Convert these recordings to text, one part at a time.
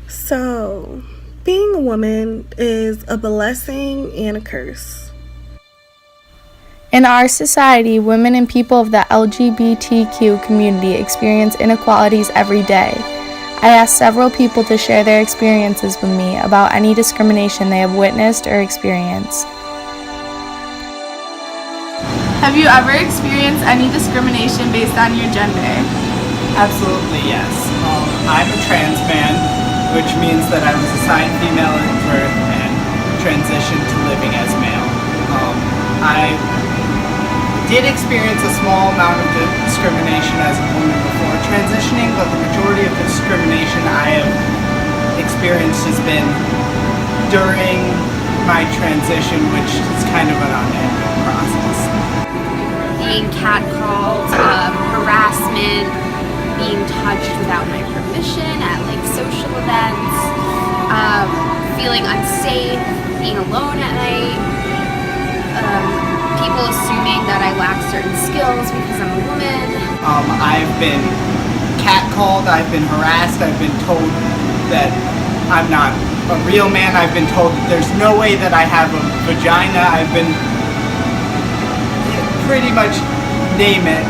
So, being a woman is a blessing and a curse. In our society, women and people of the LGBTQ community experience inequalities every day. I asked several people to share their experiences with me about any discrimination they have witnessed or experienced. Have you ever experienced any discrimination based on your gender? Absolutely, yes. I'm a trans man, which means that I was assigned female at birth and transitioned to living as male. I did experience a small amount of discrimination as a woman before transitioning, but the majority of the discrimination I have experienced has been during my transition, which is kind of an unending process. Being catcalled, harassment, being touched without my permission at social events, feeling unsafe, being alone at night, people assuming that I lack certain skills because I'm a woman. I've been catcalled, I've been harassed, I've been told that I'm not a real man, I've been told that there's no way that I have a vagina, I've been pretty much name it,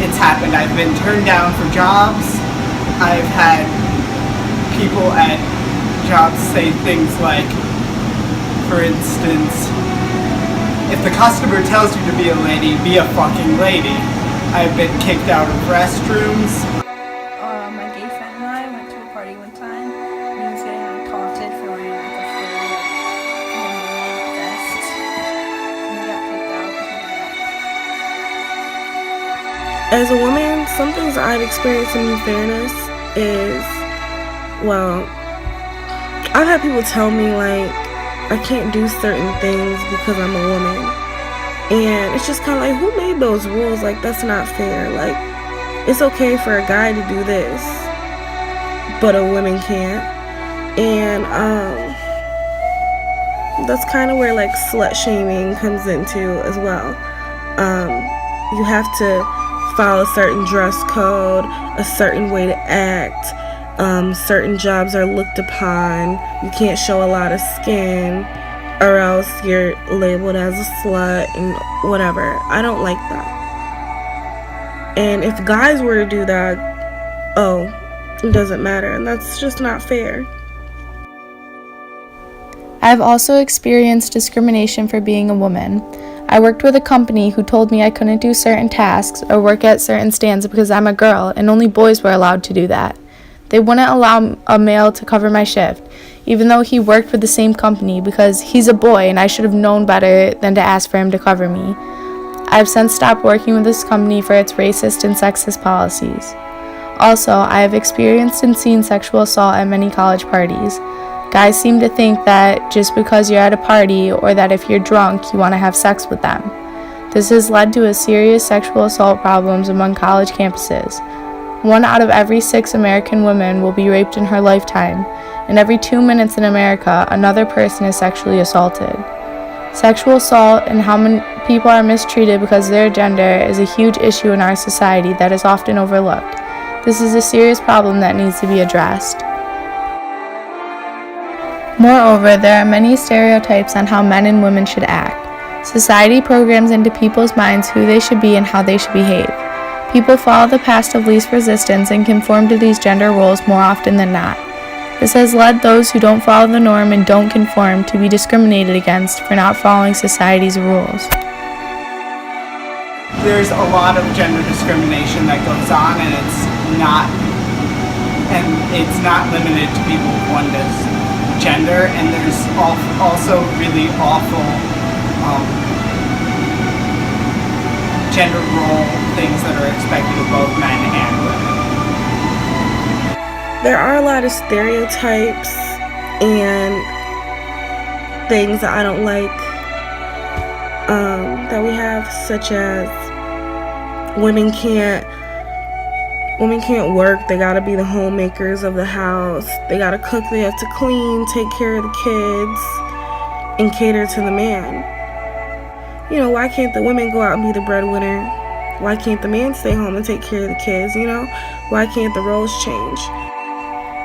it's happened. I've been turned down for jobs, I've had people at jobs say things like, for instance, if the customer tells you to be a lady, be a fucking lady. I've been kicked out of restrooms. My gay friend and I went to a party one time, and he was getting taunted for wearing a full vest, and we got kicked out because of that. As a woman, some things I've experienced in fairness is, well, I've had people tell me I can't do certain things because I'm a woman. And it's just kind of who made those rules? That's not fair. It's okay for a guy to do this, but a woman can't. And that's kind of where slut shaming comes into as well. You have to follow a certain dress code, a certain way to act. Certain jobs are looked upon. You can't show a lot of skin, or else you're labeled as a slut and whatever. I don't like that. And if guys were to do that, it doesn't matter, and that's just not fair. I've also experienced discrimination for being a woman. I worked with a company who told me I couldn't do certain tasks or work at certain stands because I'm a girl and only boys were allowed to do that. They wouldn't allow a male to cover my shift, even though he worked with the same company, because he's a boy and I should have known better than to ask for him to cover me. I've since stopped working with this company for its racist and sexist policies. Also, I have experienced and seen sexual assault at many college parties. Guys seem to think that just because you're at a party or that if you're drunk, you want to have sex with them. This has led to a serious sexual assault problems among college campuses. 1 out of every 6 American women will be raped in her lifetime, and every 2 minutes in America, another person is sexually assaulted. Sexual assault and how many people are mistreated because of their gender is a huge issue in our society that is often overlooked. This is a serious problem that needs to be addressed. Moreover, there are many stereotypes on how men and women should act. Society programs into people's minds who they should be and how they should behave. People follow the path of least resistance and conform to these gender roles more often than not. This has led those who don't follow the norm and don't conform to be discriminated against for not following society's rules. There's a lot of gender discrimination that goes on, and it's not limited to people with one gender, and there's also really awful gender role things that are expected of both men and women. There are a lot of stereotypes and things that I don't like that we have, such as women can't work. They gotta be the homemakers of the house. They gotta cook. They have to clean, take care of the kids, and cater to the man. Why can't the women go out and be the breadwinner? Why can't the man stay home and take care of the kids? Why can't the roles change?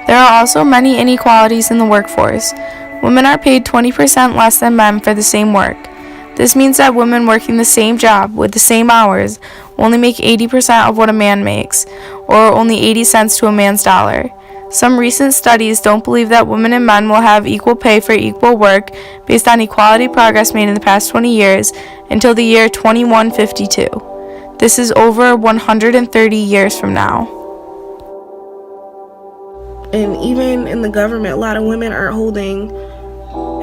There are also many inequalities in the workforce. Women are paid 20% less than men for the same work. This means that women working the same job with the same hours only make 80% of what a man makes, or only 80 cents to a man's dollar. Some recent studies don't believe that women and men will have equal pay for equal work based on equality progress made in the past 20 years until the year 2152. This is over 130 years from now. And even in the government, a lot of women are holding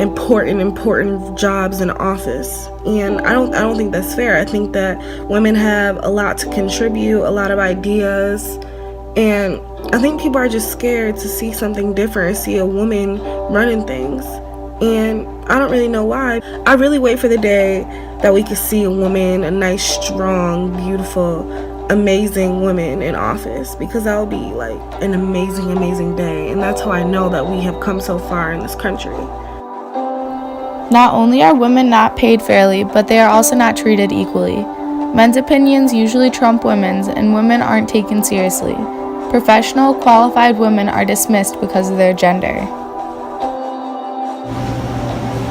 important jobs in office, and I don't think that's fair. I think that women have a lot to contribute, a lot of ideas, and I think people are just scared to see something different, see a woman running things, and I don't really know why. I really wait for the day that we can see a woman, a nice, strong, beautiful, amazing woman in office, because that will be like an amazing day, and that's how I know that we have come so far in this country. Not only are women not paid fairly, but they are also not treated equally. Men's opinions usually trump women's, and women aren't taken seriously. Professional, qualified women are dismissed because of their gender.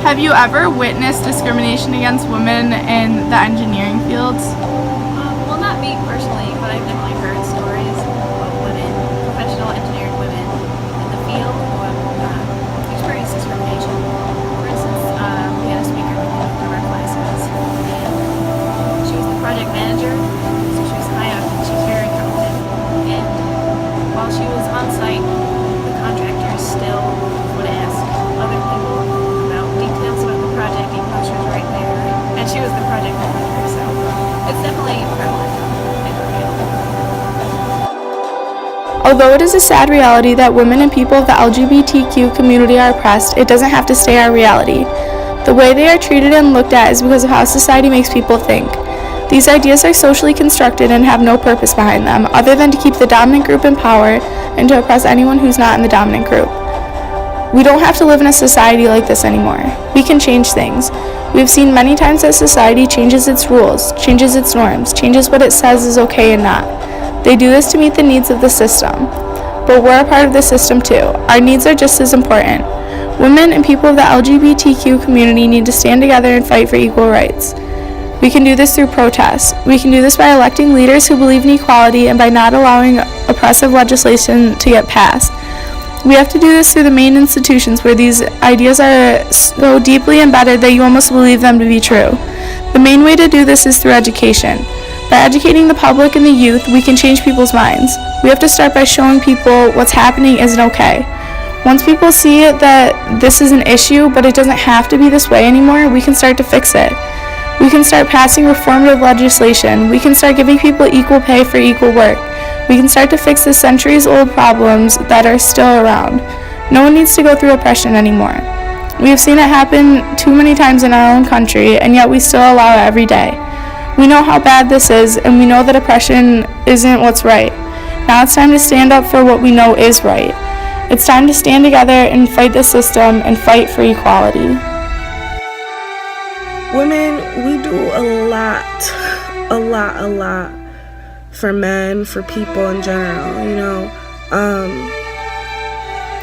Have you ever witnessed discrimination against women in the engineering fields? Well, not me personally, but I've definitely heard stories of women, professional engineering women in the field who have experienced discrimination. For instance, we had a speaker who came to our classes, and she was the project manager, so she was high up and she was very competent. And while she was on site, the contractors still would ask other people about details about the project, even though she was right there, and she was the project manager, so it's definitely prevalent in the field. Although it is a sad reality that women and people of the LGBTQ community are oppressed, it doesn't have to stay our reality. The way they are treated and looked at is because of how society makes people think. These ideas are socially constructed and have no purpose behind them, other than to keep the dominant group in power and to oppress anyone who's not in the dominant group. We don't have to live in a society like this anymore. We can change things. We've seen many times that society changes its rules, changes its norms, changes what it says is okay and not. They do this to meet the needs of the system. But we're a part of the system too. Our needs are just as important. Women and people of the LGBTQ community need to stand together and fight for equal rights. We can do this through protests. We can do this by electing leaders who believe in equality and by not allowing oppressive legislation to get passed. We have to do this through the main institutions where these ideas are so deeply embedded that you almost believe them to be true. The main way to do this is through education. By educating the public and the youth, we can change people's minds. We have to start by showing people what's happening isn't okay. Once people see that this is an issue, but it doesn't have to be this way anymore, we can start to fix it. We can start passing reformative legislation. We can start giving people equal pay for equal work. We can start to fix the centuries-old problems that are still around. No one needs to go through oppression anymore. We have seen it happen too many times in our own country, and yet we still allow it every day. We know how bad this is, and we know that oppression isn't what's right. Now it's time to stand up for what we know is right. It's time to stand together and fight the system and fight for equality. Women, we do a lot for men, for people in general, you know.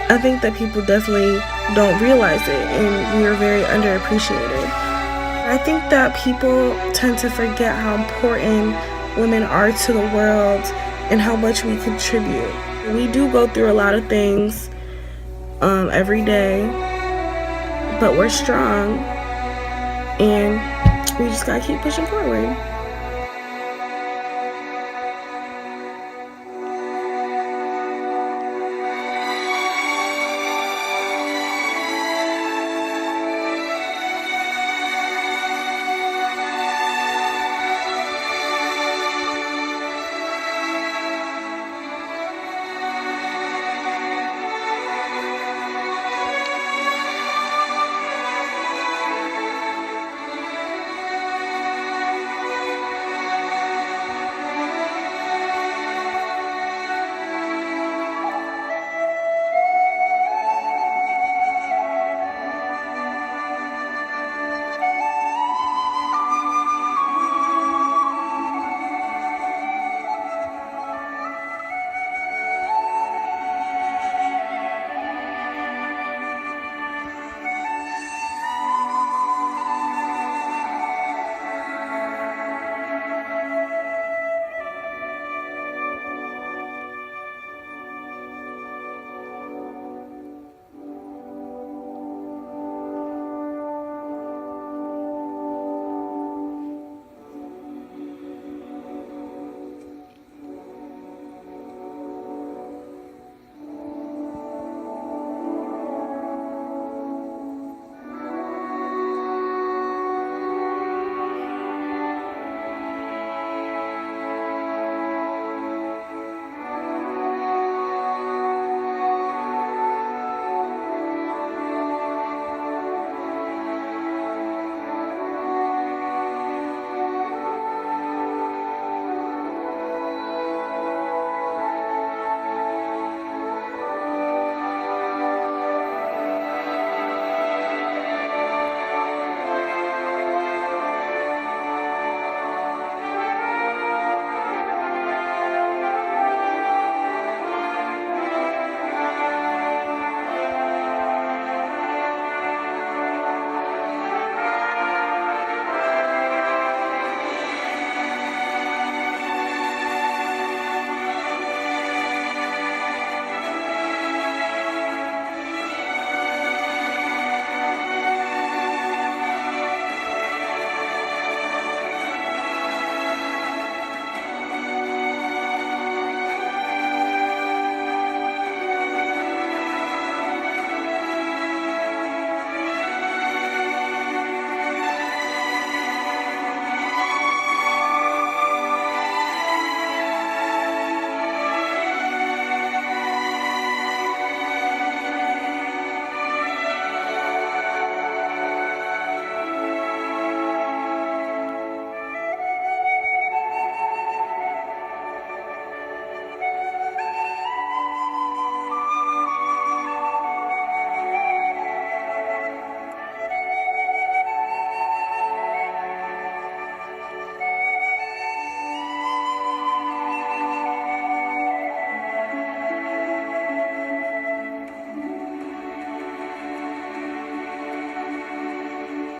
I think that people definitely don't realize it, and we are very underappreciated. I think that people tend to forget how important women are to the world and how much we contribute. We do go through a lot of things every day, but we're strong, and we just gotta keep pushing forward.